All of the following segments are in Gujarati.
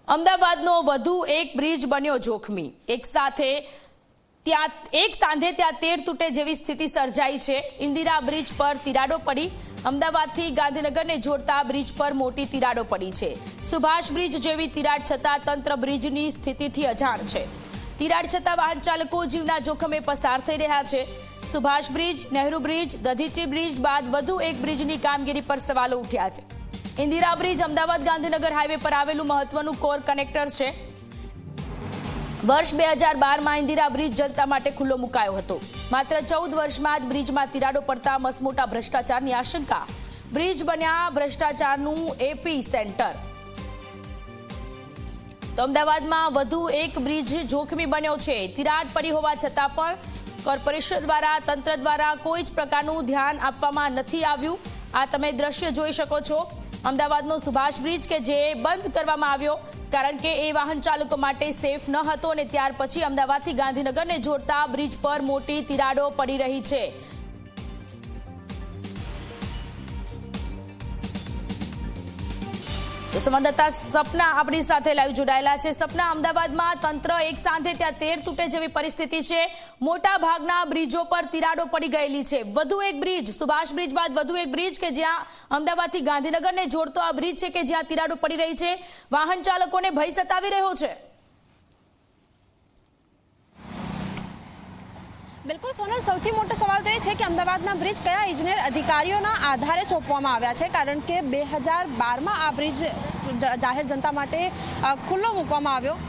અમદાવાદનો વધુ એક બ્રિજ બન્યો જોખમી। એક સાંધે ત્યાં 13 તૂટે જેવી સ્થિતિ સર્જાઈ છે। ઇન્દિરા બ્રિજ પર તિરાડો પડી। અમદાવાદથી ગાંધીનગરને જોડતા બ્રિજ પર મોટી તિરાડો પડી છે। સુભાષ બ્રિજ જેવી તિરાડ છતાં તંત્ર બ્રિજની સ્થિતિથી અજાણ છે। તિરાડ છતાં વાહન ચાલકો જીવના જોખમે પસાર થઈ રહ્યા છે। Subhash bridge, Nehru bridge, Dadhichi bridge બાદ વધુ એક બ્રિજની કામગીરી પર સવાલો ઉઠ્યા છે। ઇન્દિરા બ્રિજ અમદાવાદ ગાંધીનગર હાઈવે પર આવેલું મહત્વનું કોર કનેક્ટર છે। વર્ષ 2012માં ઇન્દિરા બ્રિજ જનતા માટે ખુલ્લો મુકાયો હતો। માત્ર 14 વર્ષમાં જ બ્રિજમાં તિરાડો પડતા મસમોટા ભ્રષ્ટાચારની આશંકા। બ્રિજ બન્યા ભ્રષ્ટાચારનું એપી સેન્ટર। તો અમદાવાદમાં વધુ એક બ્રિજ જોખમી બન્યો છે। તિરાડ પડી હોવા છતાં પણ કોર્પોરેશન દ્વારા, તંત્ર દ્વારા કોઈ જ પ્રકારનું ધ્યાન આપવામાં નથી આવ્યું। આ તમે દ્રશ્ય જોઈ શકો છો। અમદાવાદનો સુભાષ બ્રિજ કે જે બંધ કરવામાં આવ્યો કારણ કે એ વાહન ચાલકો માટે સેફ ન હતો અને ત્યાર પછી અમદાવાદથી ગાંધીનગરને જોડતા બ્રિજ પર મોટી તિરાડો પડી રહી છે। તો સંવાદદાતા સપના આપણી સાથે લાઈવ જોડાયેલા છે। સપના, અમદાવાદમાં તંત્ર એક સાંધે ત્યાં 13 તૂટે જેવી પરિસ્થિતિ છે। મોટા ભાગના બ્રિજો પર તિરાડો પડી ગયેલી છે। વધુ એક બ્રિજ, સુભાષ બ્રિજ બાદ વધુ એક બ્રિજ કે જ્યાં અમદાવાદથી ગાંધીનગરને જોડતો આ બ્રિજ છે કે જ્યાં તિરાડો પડી રહી છે। વાહન ચાલકોને ભય સતાવી રહ્યો છે। બિલકુલ સોનલ, સૌથી મોટો સવાલ તો એ છે કે અમદાવાદના બ્રિજ કયા ઇજનેર અધિકારીઓના આધારે સોંપવામાં આવ્યા છે, કારણ કે 2012માં આ બ્રિજ જાહેર જનતા માટે ખુલ્લો મૂકવામાં આવ્યો।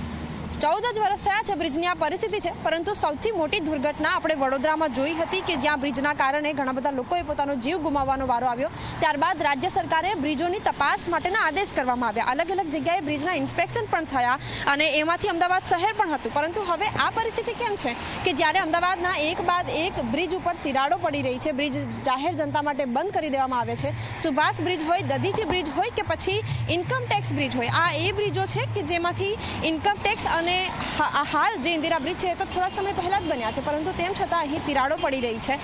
14 જ વર્ષ થયા છે બ્રિજની આ પરિસ્થિતિ છે, પરંતુ સૌથી મોટી દુર્ઘટના આપણે વડોદરામાં જોઈ હતી કે જ્યાં બ્રિજના કારણે ઘણા બધા લોકોએ પોતાનો જીવ ગુમાવવાનો વારો આવ્યો। ત્યારબાદ રાજ્ય સરકારે બ્રિજોની તપાસ માટેના આદેશ કરવામાં આવ્યા। અલગ અલગ જગ્યાએ બ્રિજના ઇન્સ્પેક્શન પણ થયા અને એમાંથી અમદાવાદ શહેર પણ હતું। પરંતુ હવે આ પરિસ્થિતિ કેમ છે કે જ્યારે અમદાવાદના એક બાદ એક બ્રિજ ઉપર તિરાડો પડી રહી છે, બ્રિજ જાહેર જનતા માટે બંધ કરી દેવામાં આવે છે। સુભાષ બ્રિજ હોય, દધીચી બ્રિજ હોય કે પછી ઇન્કમ ટેક્સ બ્રિજ હોય, આ એ બ્રિજો છે કે જેમાંથી ઇન્કમ ટેક્સ અને હાલ જે ઇન્દિરા બ્રિજ છે એ તો થોડાક સમય પહેલા જ બન્યા છે, પરંતુ તેમ છતાં અહીં તિરાડો પડી રહી છે।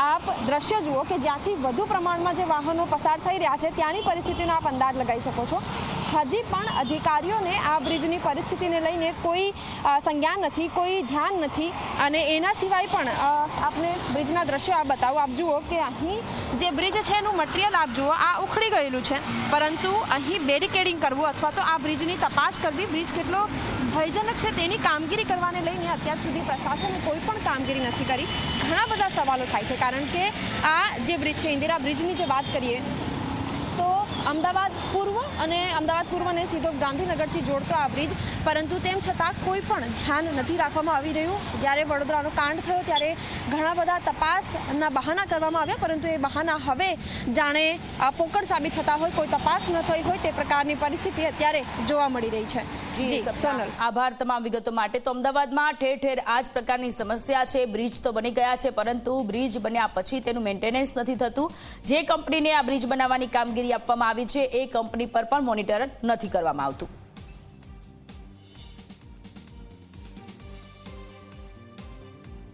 આપ દ્રશ્ય જુઓ કે જ્યાંથી વધુ પ્રમાણમાં જે વાહનો પસાર થઈ રહ્યા છે ત્યાંની પરિસ્થિતિનો આપ અંદાજ લગાવી શકો છો। હજી પણ અધિકારીઓને આ બ્રિજની પરિસ્થિતિને લઈને કોઈ સંજ્ઞાન નથી, કોઈ ધ્યાન નથી અને એના સિવાય પણ આપને બ્રિજના દ્રશ્યો આપ બતાવો। આપ જુઓ કે અહીં જે બ્રિજ છે એનું મટીરિયલ આપ જુઓ, આ ઉખડી ગયેલું છે, પરંતુ અહીં બેરિકેડિંગ કરવું અથવા તો આ બ્રિજની તપાસ કરવી, બ્રિજ કેટલો ભયજનક છે તેની કામગીરી કરવાને લઈને અત્યાર સુધી પ્રશાસને કોઈ પણ કામગીરી નથી કરી। ઘણા બધા સવાલો થાય છે, કારણ કે આ જે બ્રિજ છે, ઇન્દિરા બ્રિજની જે વાત કરીએ તો અમદાવાદ પૂર્વ અને સીધો ગાંધીનગરથી જોડતો આ બ્રિજ, પરંતુ તેમ છતાં કોઈ પણ ધ્યાન નથી રાખવામાં આવી રહ્યું। જ્યારે વડોદરાનો કાંડ થયો ત્યારે ઘણા બધા તપાસના બહાના કરવામાં આવ્યા, પરંતુ એ બહાના હવે જાણે પોકળ સાબિત થતા હોય, કોઈ તપાસ ન થઈ હોય તે પ્રકારની પરિસ્થિતિ અત્યારે જોવા મળી રહી છે। જી સોનલ, આભાર તમામ વિગતો માટે। તો અમદાવાદમાં ઠેર ઠેર આ જ પ્રકારની સમસ્યા છે। બ્રિજ તો બની ગયા છે, પરંતુ બ્રિજ બન્યા પછી તેનું મેન્ટેનન્સ નથી થતું। જે કંપનીને આ બ્રિજ બનાવવાની કામગીરી આપવામાં આવી છે એ કંપની પર પણ મોનિટર નથી કરવામાં આવતું।